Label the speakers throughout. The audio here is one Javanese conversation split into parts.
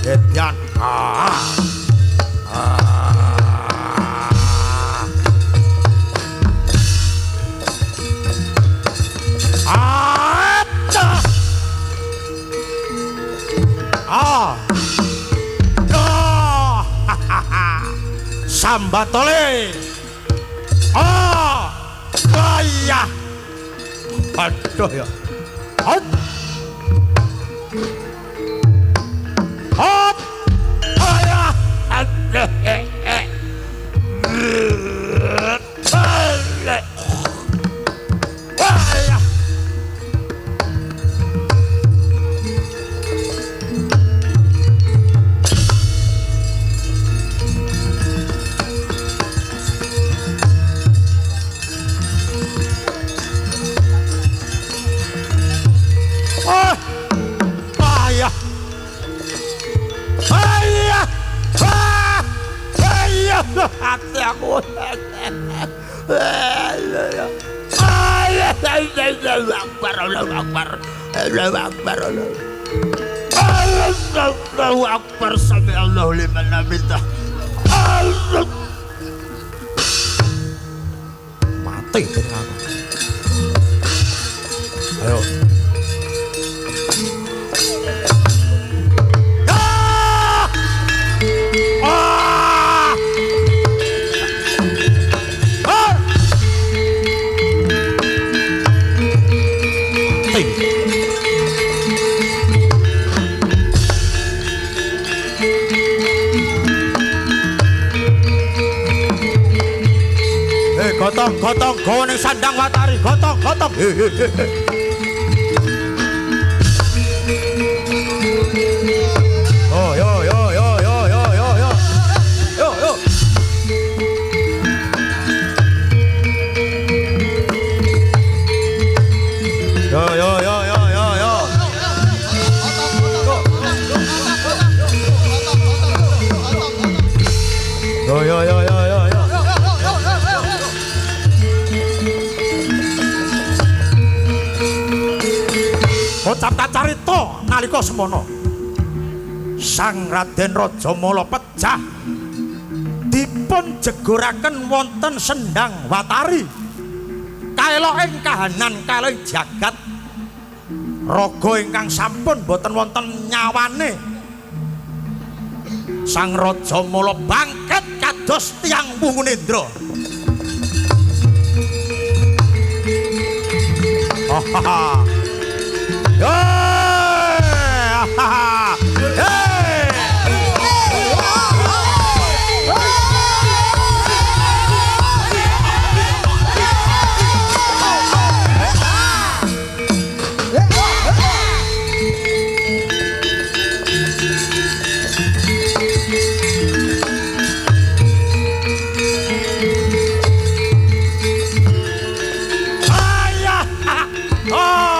Speaker 1: Edian Sambatole iya aduh ya hop hop ayah aduh ayah hati aku Allahu Akbar sami Allahu liman hamidah mati dengan ayo gotong gawa ning sandang Watari gotong oh yo Capta carita nalika semana Sang Raden Rajamala pejah dipun jegoraken wonten sendang Watari kaeloking kahanan kalih jagat raga ingkang sampun boten wonten nyawane Sang Rajamala bangkit kados tiyang Pungunendra Oh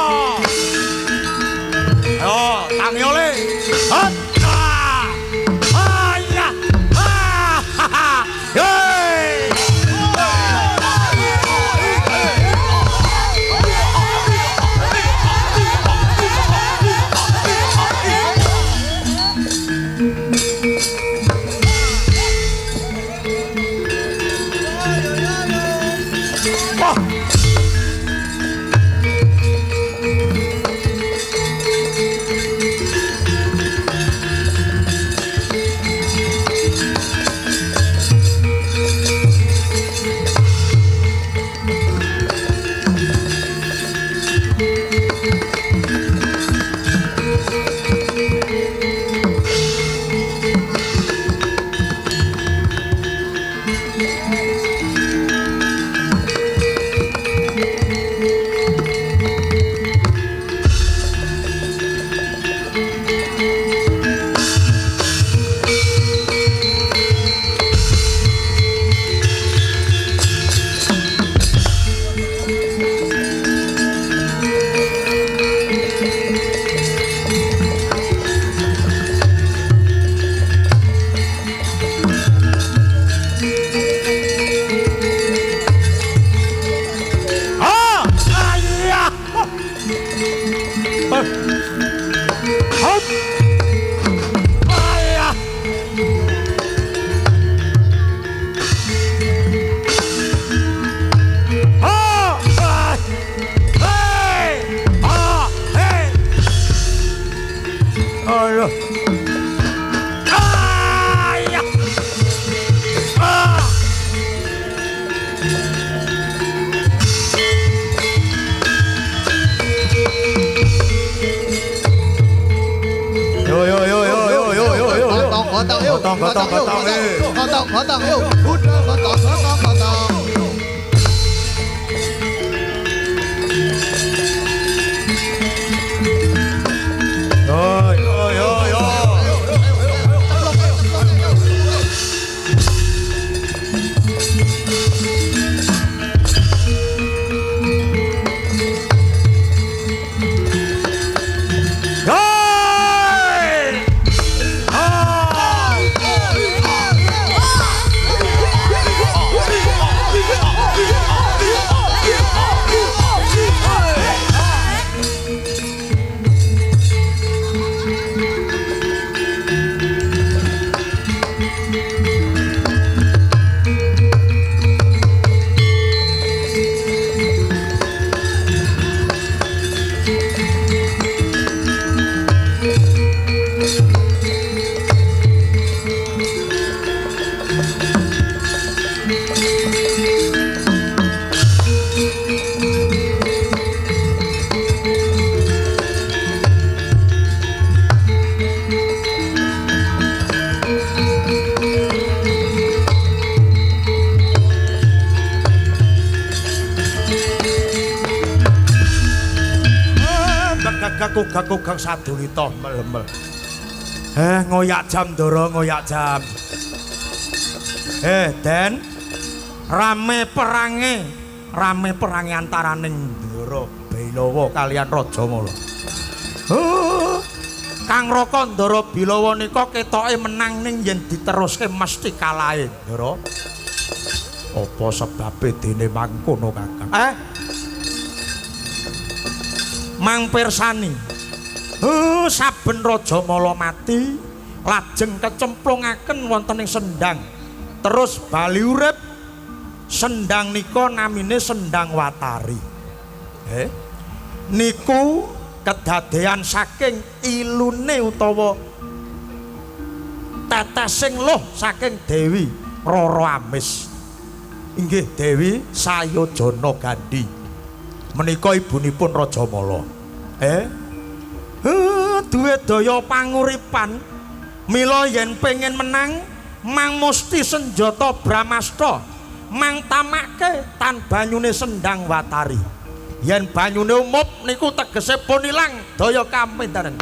Speaker 1: gotong gotong gotong
Speaker 2: yuk udah gotong.
Speaker 1: yo yo yo yo gaguk sadulita melemel. Ngoyak jam Ndara, ngoyak jam. Den, rame perange antaraning Ndara Bilawa kalian Raja Mala. Kang Raka Ndara Bilawa nika ketoke menang ning yen diteruske mesti kalahe, Ndara. Apa sebabe dene mangkono, Kakang? Mang pirsani. Saben Raja Mala mati, lajeng kecemplungaken wonten ing sendhang. Terus bali urip. Sendhang nika namine Sendhang Watari. Niku kedadean saking ilune utawa tetesing loh saking Dewi Rara Amis. Inggih Dewi Sayojana Gandhi. Menika ibunipun Raja Mala. Duwe daya panguripan. Mila yen pengen menang, mang musti senjata Brahmastra. Mang tamake tan banyune Sendhang Watari. Yen banyune umup niku tegese pun ilang daya kamintanen.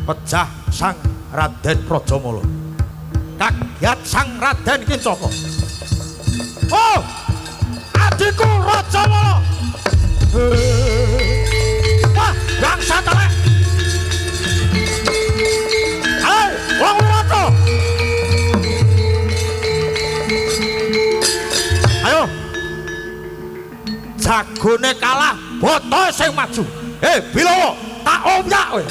Speaker 1: Pejah sang Raden Rajamala. Kagiat sang Raden Kincaka. Oh! Adikku Rajamala. Wah, bangsa telek. Hei, wong Rata. Ayo. Jagone kalah, botohe sing maju. Bilawa, tak omyak kowe.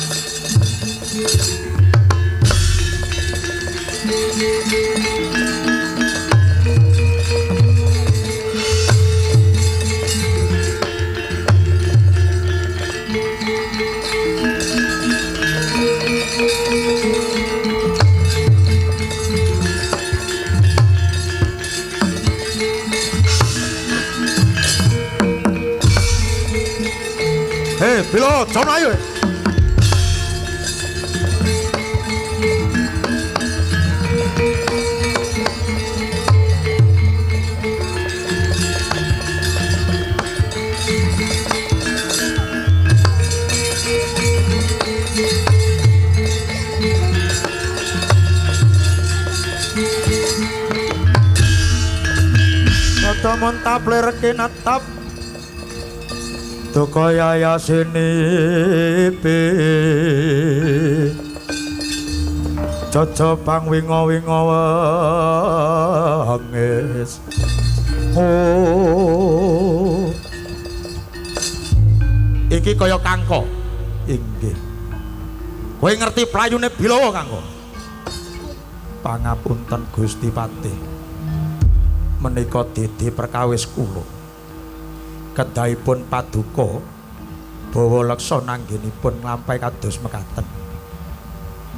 Speaker 1: Bilo jono ayo. Taman tapler kinatap Tukaya yasini pi Coco pang wingo-wingo wangis Oh Iki kaya kangko Inggih Kowe ngerti playune Bilawa kangko Pangapunten Gusti Patih menika didi perkawis kula kedahipun paduka bawa leksa nanggenipun nglampahi kados mekaten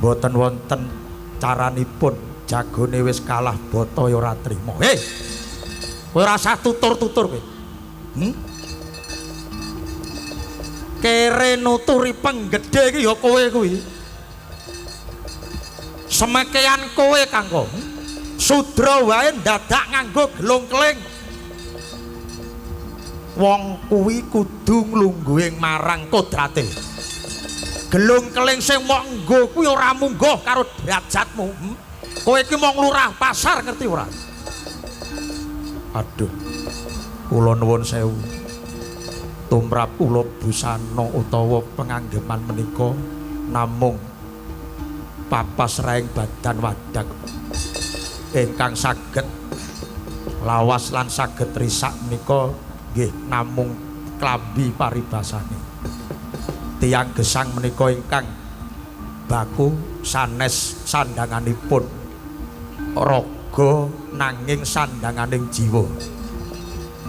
Speaker 1: mboten wonten caranipun jagone wis kalah bata ya ora trima kowe ora usah tutur-tutur kowe kere nuturi penggedhe iki ya kowe kuwi semekean kowe kanggo Sudra wae dadak nganggo gelung keling. Wong kuwi kudu nglungguhing marang kodrate. Gelung keling sing mok nggo kuwi ora mungguh karo derajatmu. Kowe iki mung lurah pasar ngerti ora? Aduh. Kula nuwun sewu. Tumrap kula busana utawa penganggeman menika namung papas raing badan wadak. Ingkang saged lawas lan saged risak menika nggih namung klambi paribasane. Tiyang gesang menika ingkang baku sanes sandanganipun raga nanging sandanganing jiwa.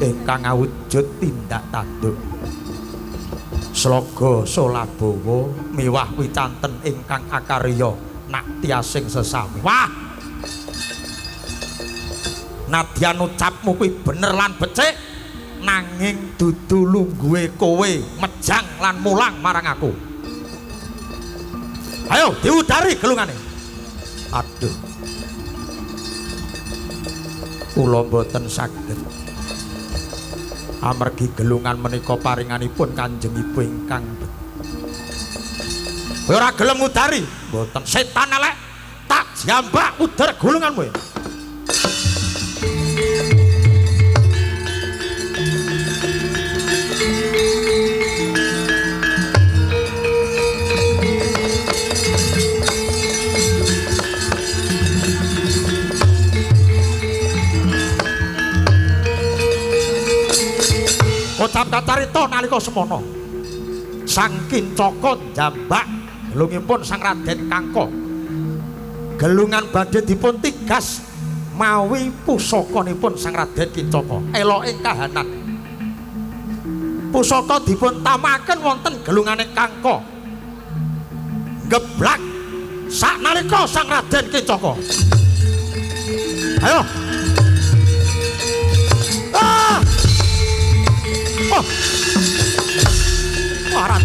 Speaker 1: Ingkang awujud tindak tanduk. Sloga Solabawa miwah wicanten ingkang akarya naktiasing sesami. Wah! Nadyan ucapmu kuwi bener lan becik nanging dudu lungguhe kowe mejang lan mulang marang aku. Ayo diudari gelungane. Aduh. Kula mboten saged. Amargi gelungan menika paringanipun Kanjeng Ibu ingkang kowe ora gelem ngudari, mboten setan elek tak jambak udar gulunganmu. Ucap kacarita nalika semana Sang Kincaka njambak gelungipun Sang Raden Kangka. Gelungan badhe dipun tigas mawi pusakanipun Sang Raden Kincaka. Eloke kahanan. Pusaka dipun tamaken wonten gelungane Kangka. Geblak saknalika Sang Raden Kincaka. Ayo. Ah! Oh. Waran